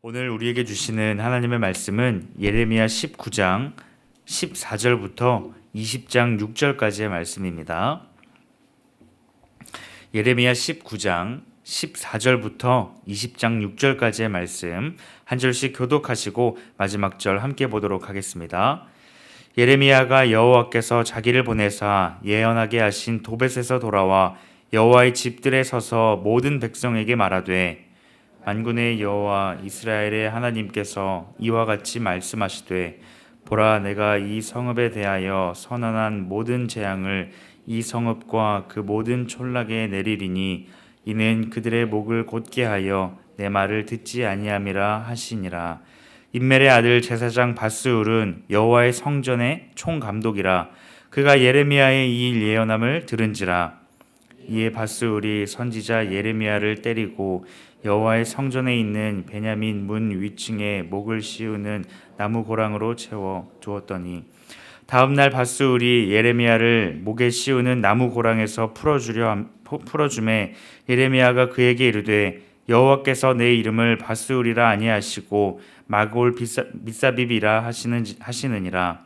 오늘 우리에게 주시는 하나님의 말씀은 예레미야 19장 14절부터 20장 6절까지의 말씀입니다. 예레미야 19장 14절부터 20장 6절까지의 말씀 한 절씩 교독하시고 마지막 절 함께 보도록 하겠습니다. 예레미야가 여호와께서 자기를 보내사 예언하게 하신 도벳에서 돌아와 여호와의 집들에 서서 모든 백성에게 말하되 만군의 여호와 이스라엘의 하나님께서 이와 같이 말씀하시되 보라, 내가 이 성읍에 대하여 선언한 모든 재앙을 이 성읍과 그 모든 촌락에 내리리니 이는 그들의 목을 곧게 하여 내 말을 듣지 아니함이라 하시니라. 임멜의 아들 제사장 바스울은 여호와의 성전의 총감독이라. 그가 예레미야의 이 일 예언함을 들은지라. 이에 바스울이 선지자 예레미야를 때리고 여호와의 성전에 있는 베냐민 문 위층에 목을 씌우는 나무 고랑으로 채워 두었더니 다음 날 바스울이 예레미야를 목에 씌우는 나무 고랑에서 풀어주매 예레미야가 그에게 이르되 여호와께서 내 이름을 바스울이라 아니하시고 마골 미사빕이라 하시느니라.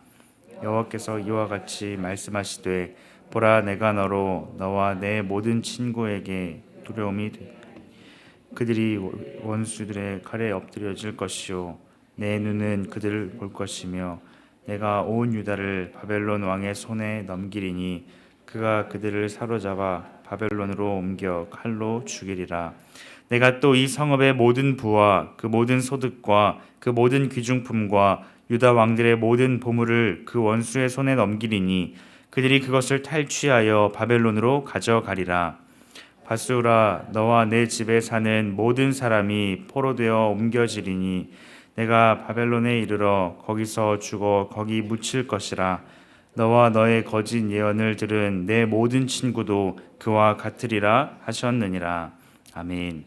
여호와께서 이와 같이 말씀하시되 보라, 내가 너와 내 모든 친구에게 두려움이 되리라. 그들이 원수들의 칼에 엎드려질 것이요 내 눈은 그들을 볼 것이며 내가 온 유다를 바벨론 왕의 손에 넘기리니 그가 그들을 사로잡아 바벨론으로 옮겨 칼로 죽이리라. 내가 또 이 성읍의 모든 부와 그 모든 소득과 그 모든 귀중품과 유다 왕들의 모든 보물을 그 원수의 손에 넘기리니 그들이 그것을 탈취하여 바벨론으로 가져가리라. 바스울아, 너와 내 집에 사는 모든 사람이 포로되어 옮겨지리니 내가 바벨론에 이르러 거기서 죽어 거기 묻힐 것이라. 너와 너의 거짓 예언을 들은 내 모든 친구도 그와 같으리라 하셨느니라. 아멘.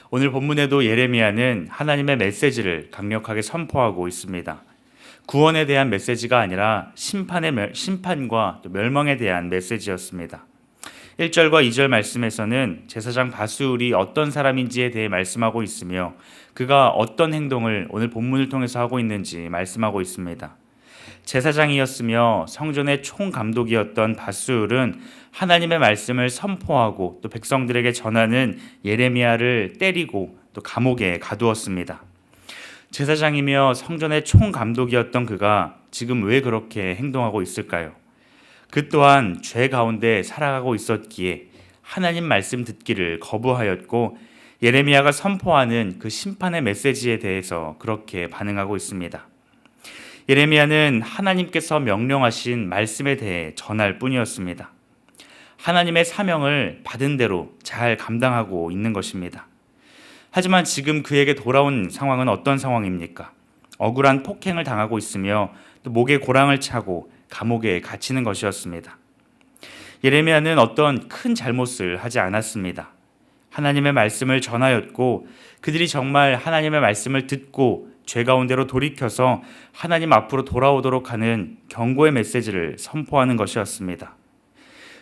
오늘 본문에도 예레미야는 하나님의 메시지를 강력하게 선포하고 있습니다. 구원에 대한 메시지가 아니라 심판과 멸망에 대한 메시지였습니다. 1절과 2절 말씀에서는 제사장 바스울이 어떤 사람인지에 대해 말씀하고 있으며 그가 어떤 행동을 오늘 본문을 통해서 하고 있는지 말씀하고 있습니다. 제사장이었으며 성전의 총감독이었던 바스울은 하나님의 말씀을 선포하고 또 백성들에게 전하는 예레미야를 때리고 또 감옥에 가두었습니다. 제사장이며 성전의 총감독이었던 그가 지금 왜 그렇게 행동하고 있을까요? 그 또한 죄 가운데 살아가고 있었기에 하나님 말씀 듣기를 거부하였고 예레미야가 선포하는 그 심판의 메시지에 대해서 그렇게 반응하고 있습니다. 예레미야는 하나님께서 명령하신 말씀에 대해 전할 뿐이었습니다. 하나님의 사명을 받은 대로 잘 감당하고 있는 것입니다. 하지만 지금 그에게 돌아온 상황은 어떤 상황입니까? 억울한 폭행을 당하고 있으며 또 목에 고랑을 차고 감옥에 갇히는 것이었습니다. 예레미야는 어떤 큰 잘못을 하지 않았습니다. 하나님의 말씀을 전하였고 그들이 정말 하나님의 말씀을 듣고 죄 가운데로 돌이켜서 하나님 앞으로 돌아오도록 하는 경고의 메시지를 선포하는 것이었습니다.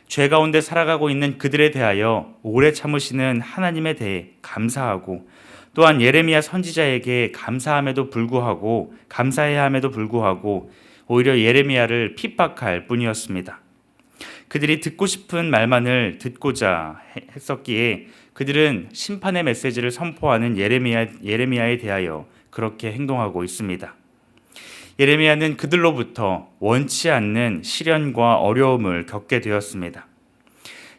죄 가운데 살아가고 있는 그들에 대하여 오래 참으시는 하나님에 대해 감사하고 또한 예레미야 선지자에게 감사해야 함에도 불구하고 오히려 예레미야를 핍박할 뿐이었습니다. 그들이 듣고 싶은 말만을 듣고자 했었기에 그들은 심판의 메시지를 선포하는 예레미야에 대하여 그렇게 행동하고 있습니다. 예레미야는 그들로부터 원치 않는 시련과 어려움을 겪게 되었습니다.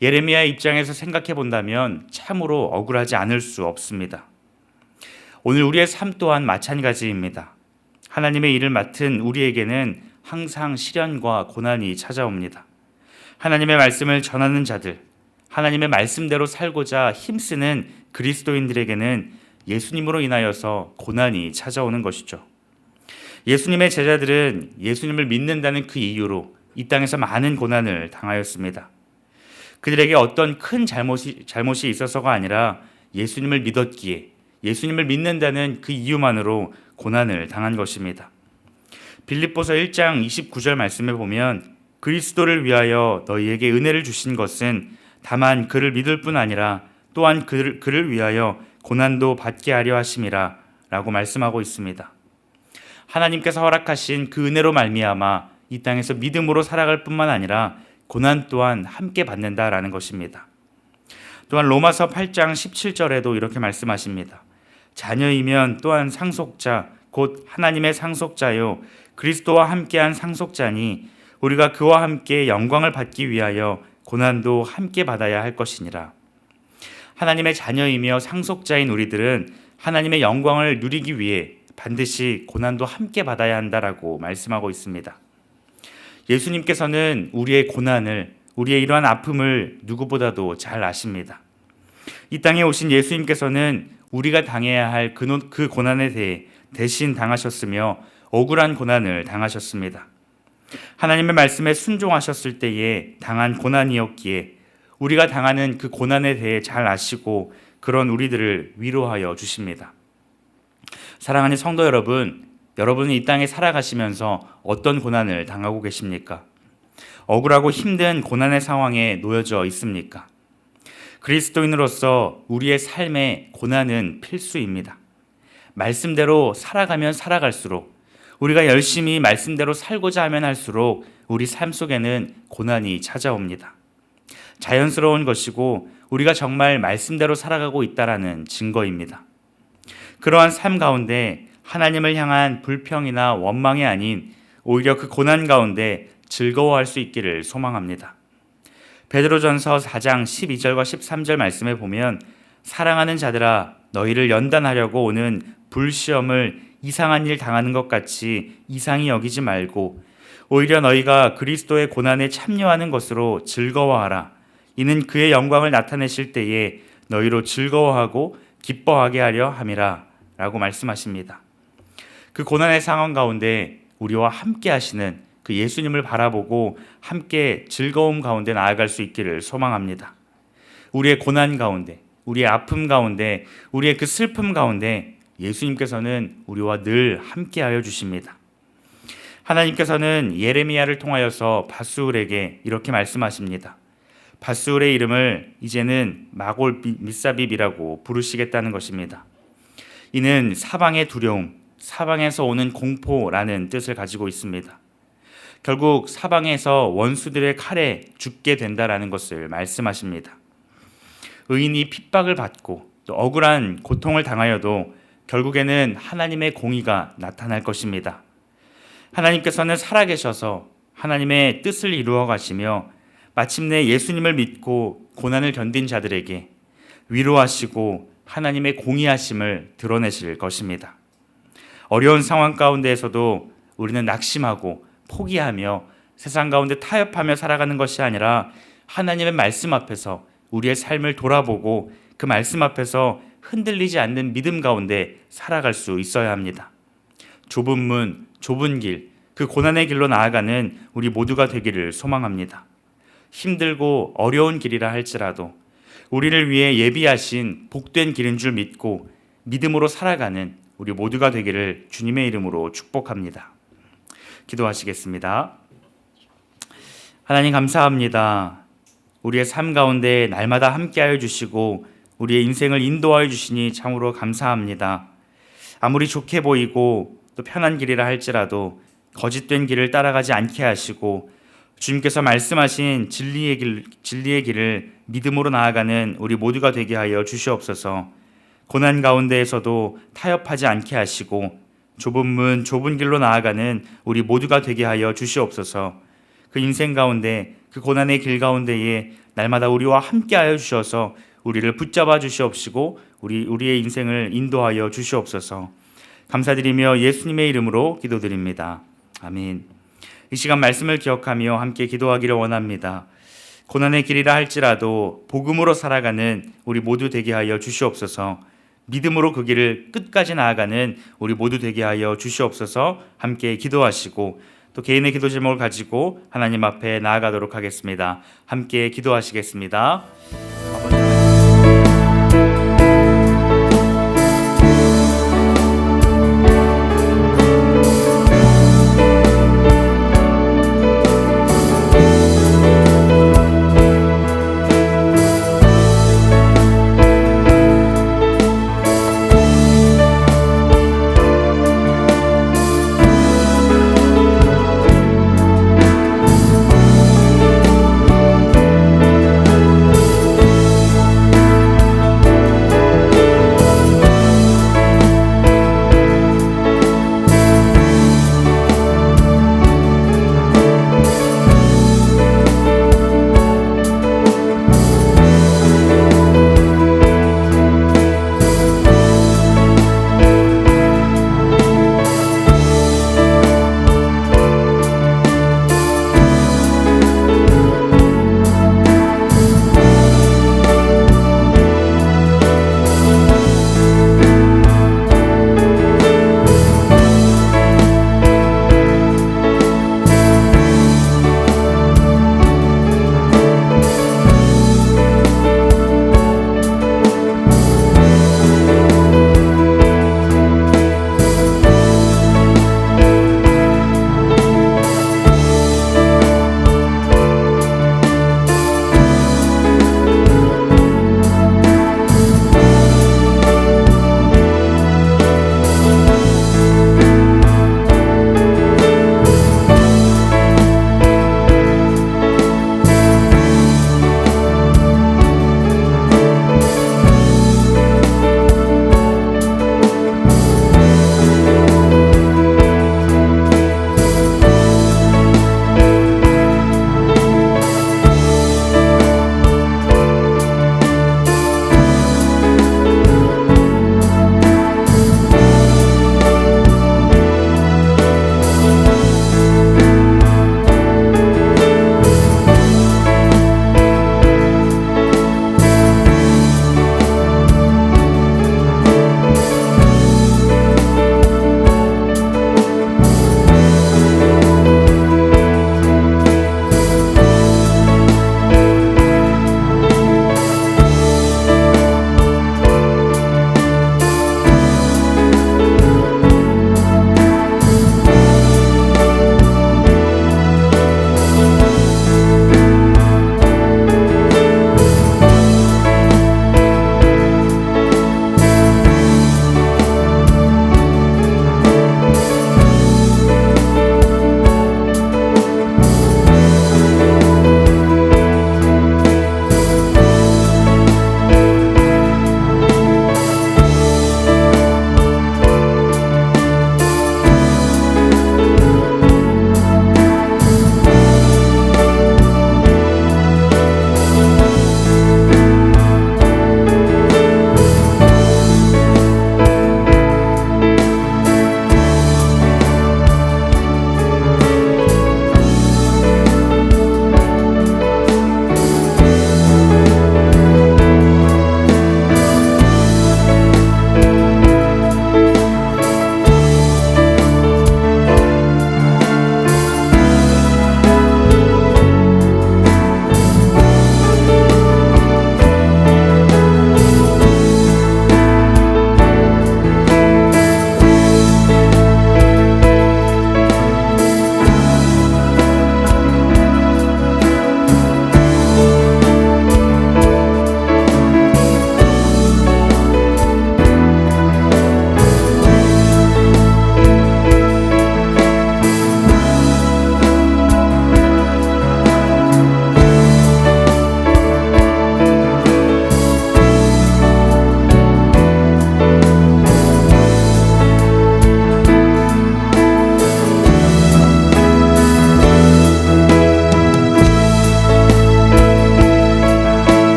예레미야의 입장에서 생각해 본다면 참으로 억울하지 않을 수 없습니다. 오늘 우리의 삶 또한 마찬가지입니다. 하나님의 일을 맡은 우리에게는 항상 시련과 고난이 찾아옵니다. 하나님의 말씀을 전하는 자들, 하나님의 말씀대로 살고자 힘쓰는 그리스도인들에게는 예수님으로 인하여서 고난이 찾아오는 것이죠. 예수님의 제자들은 예수님을 믿는다는 그 이유로 이 땅에서 많은 고난을 당하였습니다. 그들에게 어떤 큰 잘못이 있어서가 아니라 예수님을 믿었기에 예수님을 믿는다는 그 이유만으로 고난을 당한 것입니다. 빌립보서 1장 29절 말씀에 보면 그리스도를 위하여 너희에게 은혜를 주신 것은 다만 그를 믿을 뿐 아니라 또한 그를 위하여 고난도 받게 하려 하심이라 라고 말씀하고 있습니다. 하나님께서 허락하신 그 은혜로 말미암아 이 땅에서 믿음으로 살아갈 뿐만 아니라 고난 또한 함께 받는다라는 것입니다. 또한 로마서 8장 17절에도 이렇게 말씀하십니다. 자녀이면 또한 상속자 곧 하나님의 상속자요 그리스도와 함께한 상속자니 우리가 그와 함께 영광을 받기 위하여 고난도 함께 받아야 할 것이니라. 하나님의 자녀이며 상속자인 우리들은 하나님의 영광을 누리기 위해 반드시 고난도 함께 받아야 한다라고 말씀하고 있습니다. 예수님께서는 우리의 고난을, 우리의 이러한 아픔을 누구보다도 잘 아십니다. 이 땅에 오신 예수님께서는 우리가 당해야 할 그 고난에 대해 대신 당하셨으며 억울한 고난을 당하셨습니다. 하나님의 말씀에 순종하셨을 때에 당한 고난이었기에 우리가 당하는 그 고난에 대해 잘 아시고 그런 우리들을 위로하여 주십니다. 사랑하는 성도 여러분, 여러분은 이 땅에 살아가시면서 어떤 고난을 당하고 계십니까? 억울하고 힘든 고난의 상황에 놓여져 있습니까? 그리스도인으로서 우리의 삶에 고난은 필수입니다. 말씀대로 살아가면 살아갈수록, 우리가 열심히 말씀대로 살고자 하면 할수록 우리 삶 속에는 고난이 찾아옵니다. 자연스러운 것이고 우리가 정말 말씀대로 살아가고 있다라는 증거입니다. 그러한 삶 가운데 하나님을 향한 불평이나 원망이 아닌 오히려 그 고난 가운데 즐거워할 수 있기를 소망합니다. 베드로전서 4장 12절과 13절 말씀에 보면 사랑하는 자들아 너희를 연단하려고 오는 불시험을 이상한 일 당하는 것 같이 이상히 여기지 말고 오히려 너희가 그리스도의 고난에 참여하는 것으로 즐거워하라. 이는 그의 영광을 나타내실 때에 너희로 즐거워하고 기뻐하게 하려 함이라 라고 말씀하십니다. 그 고난의 상황 가운데 우리와 함께 하시는 그 예수님을 바라보고 함께 즐거움 가운데 나아갈 수 있기를 소망합니다. 우리의 고난 가운데, 우리의 아픔 가운데, 우리의 그 슬픔 가운데 예수님께서는 우리와 늘 함께하여 주십니다. 하나님께서는 예레미야를 통하여서 밧수울에게 이렇게 말씀하십니다. 밧수울의 이름을 이제는 마골 미사빕이라고 부르시겠다는 것입니다. 이는 사방의 두려움, 사방에서 오는 공포라는 뜻을 가지고 있습니다. 결국 사방에서 원수들의 칼에 죽게 된다라는 것을 말씀하십니다. 의인이 핍박을 받고 또 억울한 고통을 당하여도 결국에는 하나님의 공의가 나타날 것입니다. 하나님께서는 살아계셔서 하나님의 뜻을 이루어 가시며 마침내 예수님을 믿고 고난을 견딘 자들에게 위로하시고 하나님의 공의하심을 드러내실 것입니다. 어려운 상황 가운데에서도 우리는 낙심하고 포기하며 세상 가운데 타협하며 살아가는 것이 아니라 하나님의 말씀 앞에서 우리의 삶을 돌아보고 그 말씀 앞에서 흔들리지 않는 믿음 가운데 살아갈 수 있어야 합니다. 좁은 문, 좁은 길, 그 고난의 길로 나아가는 우리 모두가 되기를 소망합니다. 힘들고 어려운 길이라 할지라도 우리를 위해 예비하신 복된 길인 줄 믿고 믿음으로 살아가는 우리 모두가 되기를 주님의 이름으로 축복합니다. 기도하시겠습니다. 하나님 감사합니다. 우리의 삶 가운데 날마다 함께하여 주시고 우리의 인생을 인도하여 주시니 참으로 감사합니다. 아무리 좋게 보이고 또 편한 길이라 할지라도 거짓된 길을 따라가지 않게 하시고 주님께서 말씀하신 진리의 길을 믿음으로 나아가는 우리 모두가 되게 하여 주시옵소서. 고난 가운데에서도 타협하지 않게 하시고 좁은 문, 좁은 길로 나아가는 우리 모두가 되게 하여 주시옵소서. 그 인생 가운데, 그 고난의 길 가운데에 날마다 우리와 함께하여 주셔서 우리를 붙잡아 주시옵시고 우리의 인생을 인도하여 주시옵소서. 감사드리며 예수님의 이름으로 기도드립니다. 아멘. 이 시간 말씀을 기억하며 함께 기도하기를 원합니다. 고난의 길이라 할지라도 복음으로 살아가는 우리 모두 되게 하여 주시옵소서. 믿음으로 그 길을 끝까지 나아가는 우리 모두 되게 하여 주시옵소서. 함께 기도하시고 또 개인의 기도 제목을 가지고 하나님 앞에 나아가도록 하겠습니다. 함께 기도하시겠습니다.